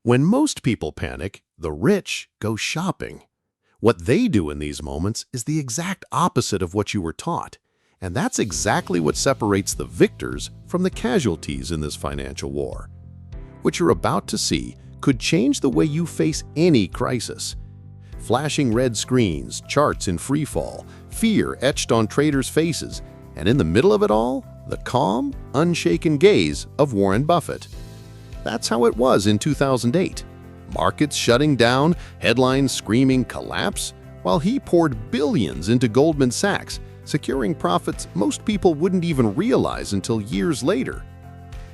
When most people panic, the rich go shopping. What they do in these moments is the exact opposite of what you were taught. And that's exactly what separates the victors from the casualties in this financial war. What you're about to see could change the way you face any crisis. Flashing red screens, charts in freefall, fear etched on traders' faces, and in the middle of it all, the calm, unshaken gaze of Warren Buffett. That's how it was in 2008. Markets shutting down, headlines screaming collapse, while he poured billions into Goldman Sachs, securing profits most people wouldn't even realize until years later.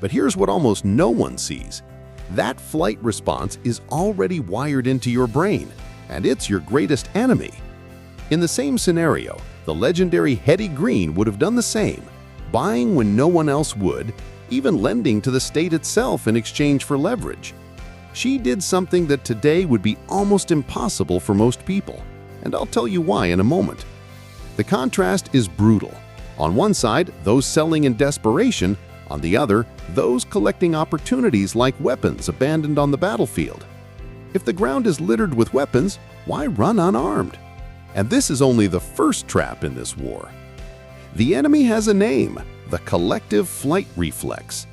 But here's what almost no one sees. That flight response is already wired into your brain, and it's your greatest enemy. In the same scenario, the legendary Hetty Green would have done the same, buying when no one else would, even lending to the state itself in exchange for leverage. She did something that today would be almost impossible for most people, and I'll tell you why in a moment. The contrast is brutal. On one side, those selling in desperation; on the other, those collecting opportunities like weapons abandoned on the battlefield. If the ground is littered with weapons, why run unarmed? And this is only the first trap in this war. The enemy has a name: the Collective Flight Reflex.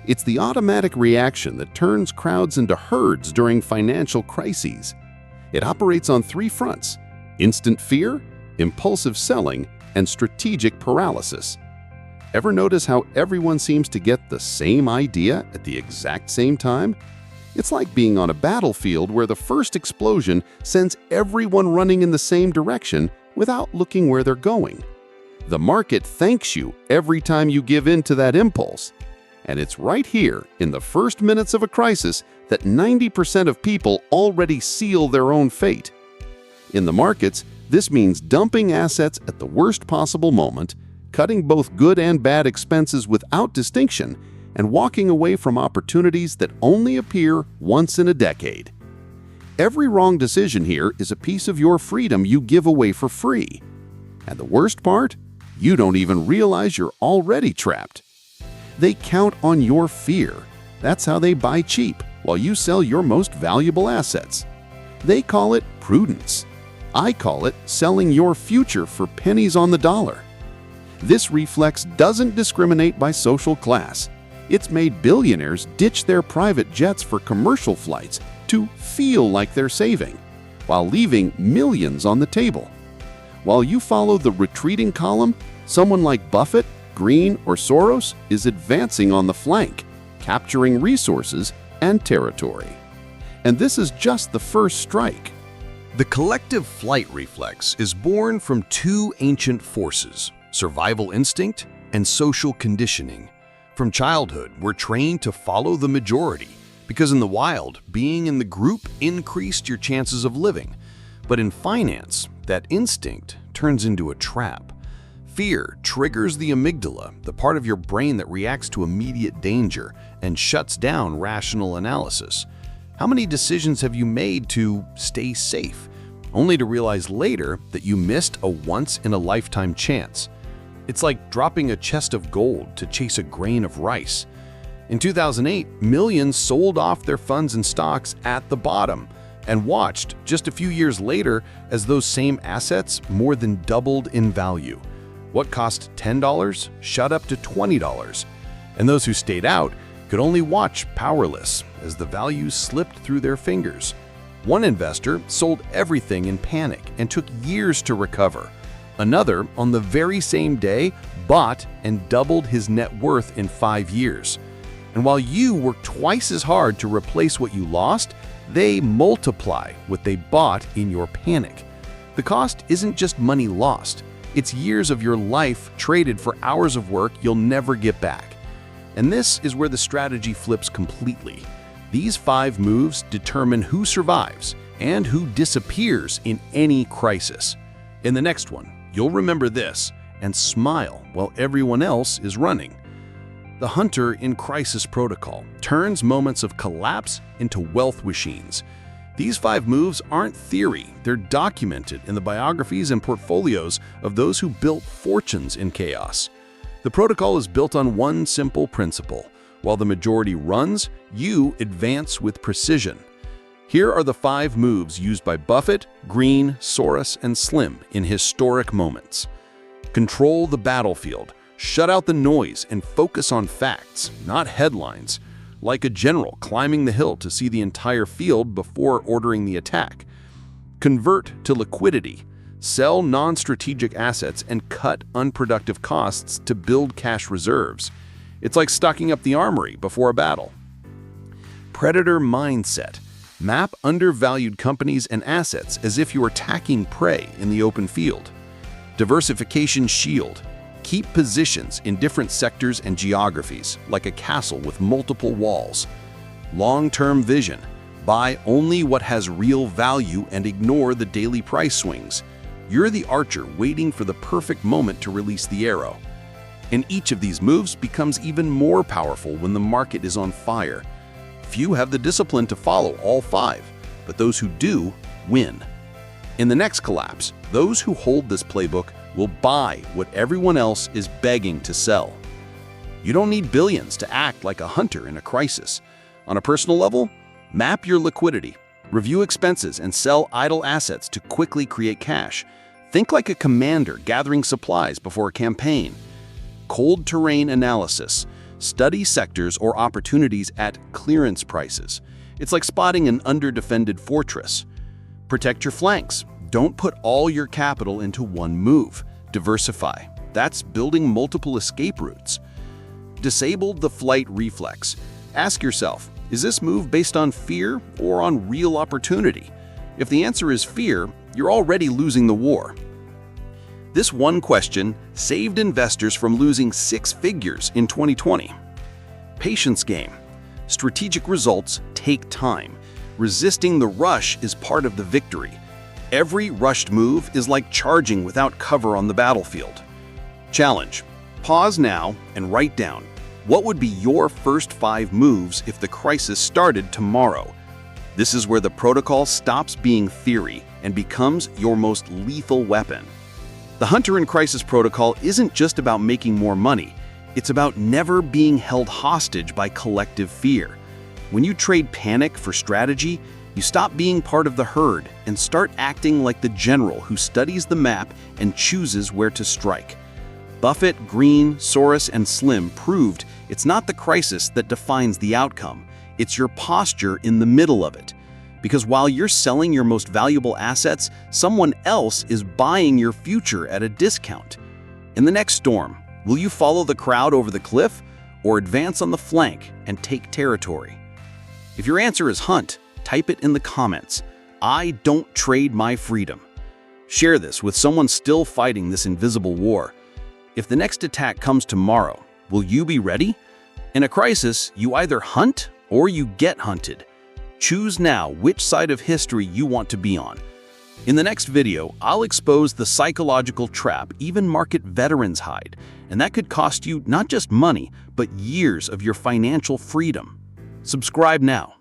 It's the automatic reaction that turns crowds into herds during financial crises. It operates on three fronts: instant fear, impulsive selling, and strategic paralysis. Ever notice how everyone seems to get the same idea at the exact same time? It's like being on a battlefield where the first explosion sends everyone running in the same direction without looking where they're going. The market thanks you every time you give in to that impulse. And it's right here, in the first minutes of a crisis, that 90% of people already seal their own fate. In the markets, this means dumping assets at the worst possible moment, cutting both good and bad expenses without distinction, and walking away from opportunities that only appear once in a decade. Every wrong decision here is a piece of your freedom you give away for free. And the worst part? You don't even realize you're already trapped. They count on your fear. That's how they buy cheap, while you sell your most valuable assets. They call it prudence. I call it selling your future for pennies on the dollar. This reflex doesn't discriminate by social class. It's made billionaires ditch their private jets for commercial flights to feel like they're saving, while leaving millions on the table. While you follow the retreating column, someone like Buffett, Green, or Soros is advancing on the flank, capturing resources and territory. And this is just the first strike. The collective flight reflex is born from two ancient forces: survival instinct and social conditioning. From childhood, we're trained to follow the majority, because in the wild, being in the group increased your chances of living. But in finance, that instinct turns into a trap. Fear triggers the amygdala, the part of your brain that reacts to immediate danger and shuts down rational analysis. How many decisions have you made to stay safe, only to realize later that you missed a once-in-a-lifetime chance? It's like dropping a chest of gold to chase a grain of rice. In 2008, millions sold off their funds and stocks at the bottom and watched just a few years later as those same assets more than doubled in value. What cost $10 shot up to $20, and those who stayed out could only watch powerless as the values slipped through their fingers. One investor sold everything in panic and took years to recover. Another, on the very same day, bought and doubled his net worth in 5 years. And while you work twice as hard to replace what you lost, they multiply what they bought in your panic. The cost isn't just money lost. It's years of your life traded for hours of work you'll never get back. And this is where the strategy flips completely. These 5 moves determine who survives and who disappears in any crisis. In the next one, you'll remember this and smile while everyone else is running. The hunter in crisis protocol turns moments of collapse into wealth machines. These 5 moves aren't theory, they're documented in the biographies and portfolios of those who built fortunes in chaos. The protocol is built on one simple principle: While the majority runs, you advance with precision. Here are the 5 moves used by Buffett, Green, Soros, and Slim in historic moments. Control the battlefield. Shut out the noise and focus on facts, not headlines. Like a general climbing the hill to see the entire field before ordering the attack. Convert to liquidity. Sell non-strategic assets and cut unproductive costs to build cash reserves. It's like stocking up the armory before a battle. Predator mindset. Map undervalued companies and assets as if you're attacking prey in the open field. Diversification shield. Keep positions in different sectors and geographies, like a castle with multiple walls. Long-term vision. Buy only what has real value and ignore the daily price swings. You're the archer waiting for the perfect moment to release the arrow. And each of these moves becomes even more powerful when the market is on fire. Few have the discipline to follow all 5, but those who do, win. In the next collapse, those who hold this playbook will buy what everyone else is begging to sell. You don't need billions to act like a hunter in a crisis. On a personal level, map your liquidity, review expenses, and sell idle assets to quickly create cash. Think like a commander gathering supplies before a campaign. Cold terrain analysis. Study sectors or opportunities at clearance prices. It's like spotting an under-defended fortress. Protect your flanks. Don't put all your capital into one move. Diversify. That's building multiple escape routes. Disable the flight reflex. Ask yourself, is this move based on fear or on real opportunity? If the answer is fear, you're already losing the war. This one question saved investors from losing 6 figures in 2020. Patience game. Strategic results take time. Resisting the rush is part of the victory. Every rushed move is like charging without cover on the battlefield. Challenge. Pause now and write down, what would be your first 5 moves if the crisis started tomorrow? This is where the protocol stops being theory and becomes your most lethal weapon. The Hunter in Crisis protocol isn't just about making more money. It's about never being held hostage by collective fear. When you trade panic for strategy, you stop being part of the herd and start acting like the general who studies the map and chooses where to strike. Buffett, Green, Soros, and Slim proved it's not the crisis that defines the outcome. It's your posture in the middle of it. Because while you're selling your most valuable assets, someone else is buying your future at a discount. In the next storm, will you follow the crowd over the cliff or advance on the flank and take territory? If your answer is hunt, type it in the comments. I don't trade my freedom. Share this with someone still fighting this invisible war. If the next attack comes tomorrow, will you be ready? In a crisis, you either hunt or you get hunted. Choose now which side of history you want to be on. In the next video, I'll expose the psychological trap even market veterans hide, and that could cost you not just money, but years of your financial freedom. Subscribe now.